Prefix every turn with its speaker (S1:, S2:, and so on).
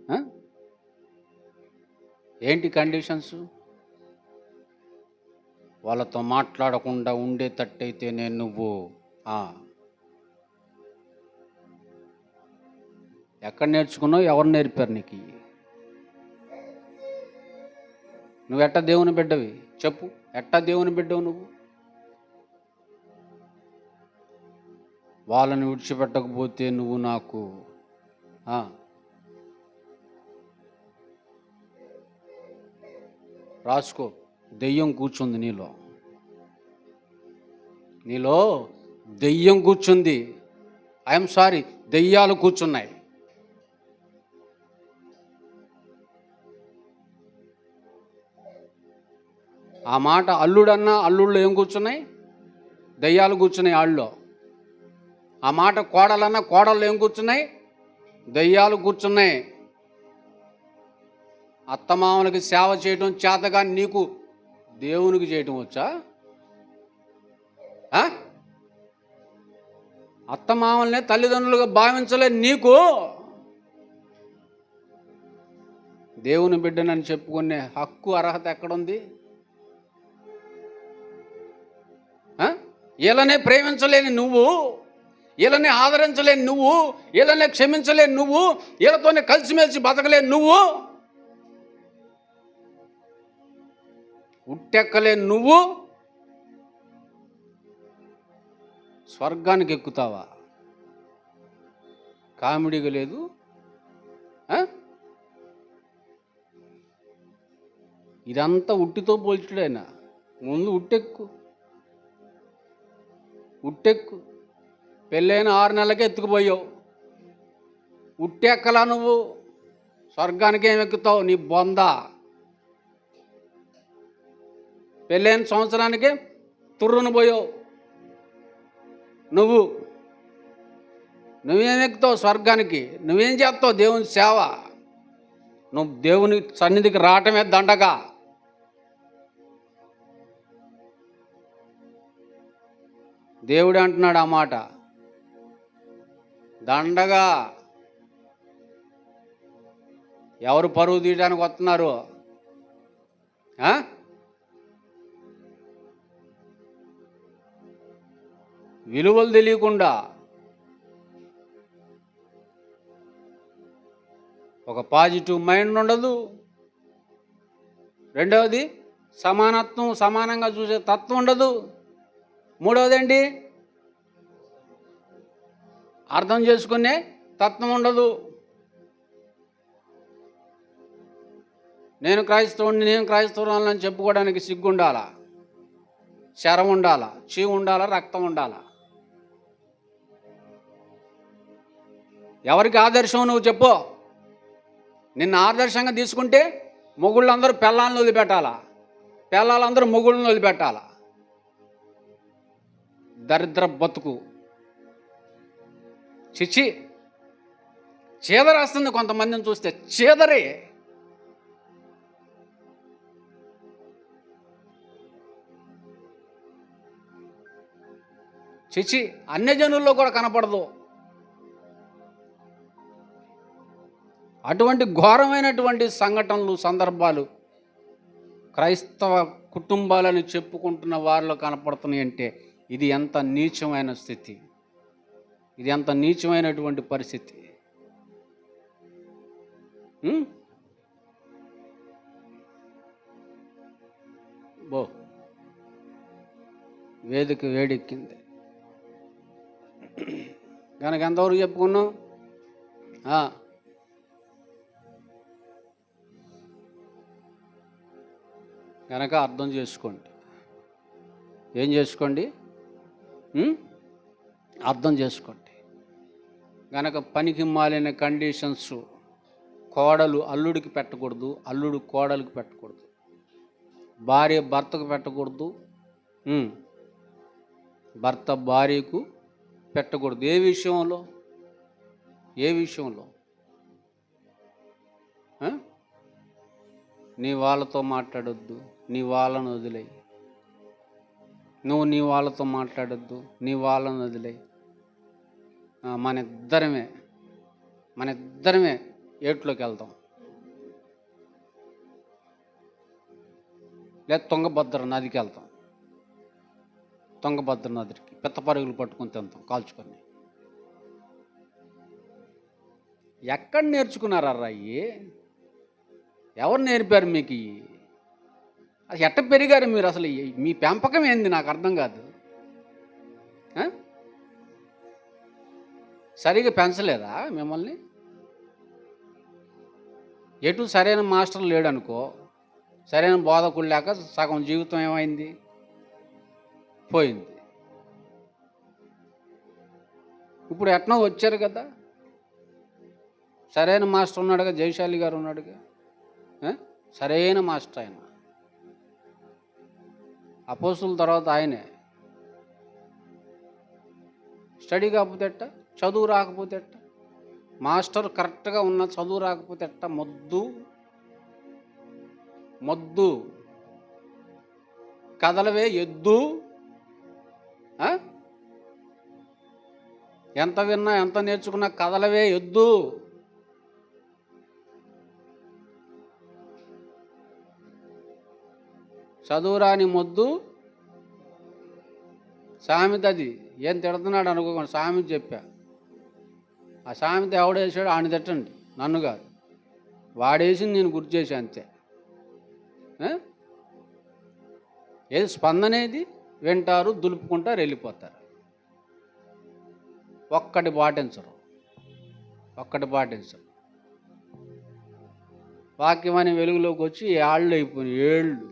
S1: ఆ? ఏంటి కండిషన్స్? వాళ్ళతో మాట్లాడకుండా ఉండేటట్టయితేనే నువ్వు ఎక్కడ నేర్చుకున్నావు? ఎవరు నేర్పారు నీకు? నువ్వు ఎట్టా దేవుని బిడ్డవి చెప్పు? ఎట్టా దేవుని బిడ్డవు నువ్వు? వాళ్ళని విడిచిపెట్టకపోతే నువ్వు నాకు రాసుకో. దెయ్యం కూర్చుంది నీలో దెయ్యం కూర్చుంది. ఐఎమ్ సారీ, దెయ్యాలు కూర్చున్నాయి. ఆ మాట అల్లుడన్నా అల్లుళ్ళు ఏం కూర్చున్నాయి? దెయ్యాలు కూర్చున్నాయి ఆళ్ళలో. ఆ మాట కోడలన్నా కోడళ్ళు ఏం కూర్చున్నాయి? దెయ్యాలు కూర్చున్నాయి. అత్తమామలకి సేవ చేయటం చేతగా నీకు దేవునికి చేయటం వచ్చా? అత్తమామల్ని తల్లిదండ్రులుగా భావించలే నీకు దేవుని బిడ్డనని చెప్పుకునే హక్కు అర్హత ఎక్కడుంది? వీళ్ళనే ప్రేమించలేని నువ్వు, వీళ్ళని ఆదరించలేని నువ్వు, వీళ్ళనే క్షమించలేని నువ్వు, వీళ్ళతోనే కలిసిమెలిసి బతకలేని నువ్వు, ఉట్టెక్కలేని నువ్వు స్వర్గానికి ఎక్కుతావా? కామెడీగా లేదు. ఇదంతా ఉట్టితో పోల్చుడైనా ముందు ఉట్టెక్కు. పెళ్ళైన 6 నెలలకే ఎత్తుకుపోయావు. ఉట్టెక్కలా నువ్వు? స్వర్గానికి ఏమి ఎక్కుతావు? నీ బొంద. పెళ్ళైన సంవత్సరానికే తుర్రును పోయావు. నువ్వేం ఎక్కుతావు స్వర్గానికి? నువ్వేం చేస్తావు దేవుని సేవ? నువ్వు దేవుని సన్నిధికి రావటమే దండగా. దేవుడు అంటున్నాడు ఆ మాట, దండగా. ఎవరు పరువు తీయడానికి వస్తున్నారు? విలువలు తెలియకుండా ఒక పాజిటివ్ మైండ్ ఉండదు. రెండవది సమానత్వం, సమానంగా చూసే తత్వం ఉండదు. మూడవది ఏంటి? అర్థం చేసుకునే తత్వం ఉండదు. నేను క్రైస్తవురాలని చెప్పుకోవడానికి సిగ్గు ఉండాలా, శరం ఉండాలా, చీవు ఉండాలా, రక్తం ఉండాలా? ఎవరికి ఆదర్శం నువ్వు చెప్పు? నిన్ను ఆదర్శంగా తీసుకుంటే మొగుళ్ళందరూ పెళ్ళాలను వదిలిపెట్టాలా, పెళ్ళాలందరూ మొగుళ్ళని వదిలిపెట్టాలా? దరిద్ర బతుకు. చిచి, చీదరేస్తుంది కొంతమందిని చూస్తే. చీదరే. చిచి, అన్యజనుల్లో కూడా కనపడదు. అటువంటి ఘోరమైనటువంటి సంఘటనలు, సందర్భాలు క్రైస్తవ కుటుంబాలను చెప్పుకుంటున్న వారిలో కనపడుతున్నాయి. అంటే ఇది ఎంత నీచమైన స్థితి, ఇది ఎంత నీచమైనటువంటి పరిస్థితి. వేదిక వేడెక్కింది కనుక ఎంతవరకు చెప్పుకున్నాం? కనుక అర్థం చేసుకోండి. ఏం చేసుకోండి? అర్థం చేసుకోండి. కనుక పనికి మాలిన కండిషన్స్ కోడలు అల్లుడికి పెట్టకూడదు, అల్లుడు కోడలికి పెట్టకూడదు, భార్య భర్తకు పెట్టకూడదు, భర్త భార్యకు పెట్టకూడదు. ఏ విషయంలో? నీ వాళ్ళతో మాట్లాడొద్దు, నీ వాళ్ళను వదిలేయి. నువ్వు నీ వాళ్ళతో మాట్లాడొద్దు, నీ వాళ్ళను వదిలేయి. మన ఇద్దరమే ఏట్లోకి వెళ్తాం, లేదా తుంగభద్ర నదికి వెళ్తాం. తుంగభద్ర నదికి పిత్త పరుగులు పట్టుకొని తింటాం కాల్చుకొని. ఎక్కడ నేర్చుకున్నారా అయ్యి? ఎవరు నేర్పారు మీకు ఇవి? అసలు ఎట్ట పెరిగారు మీరు? అసలు మీ పెంపకం ఏంది నాకు అర్థం కాదు. సరిగా పెంచలేదా మిమ్మల్ని? ఎటు సరైన మాస్టర్ లేడనుకో, సరైన బోధకుడు లేక సగం జీవితం ఏమైంది, పోయింది. ఇప్పుడు ఎట్నో వచ్చారు కదా, సరైన మాస్టర్ ఉన్నాడుగా, జయశాలి గారు ఉన్నాడుగా, సరైన మాస్టర్ ఆయన. అపోస్తుల తర్వాత ఆయనే. స్టడీ కాకపోతే ఎట్ట, చదువు రాకపోతే ఎట్ట, మాస్టర్ కరెక్ట్గా ఉన్న చదువు రాకపోతే ఎట్ట? మొద్దు కదలవే ఎద్దు. ఎంత విన్నా ఎంత నేర్చుకున్నా కదలవే ఎద్దు. చదువురాని మొద్దు సామెత. అది ఏం తిడుతున్నాడు అనుకోకుండా సామెత చెప్పా. ఆ సామెత ఎవడేసాడు ఆయన తిట్టండి, నన్ను కాదు. వాడేసింది నేను గుర్తు చేశా అంతే. ఏది స్పందనేది వింటారు, దులుపుకుంటారు, వెళ్ళిపోతారు. ఒక్కటి పాటించరు. వాక్యం అనే వెలుగులోకి వచ్చి ఏళ్ళు అయిపోయినాయి, ఏళ్ళు.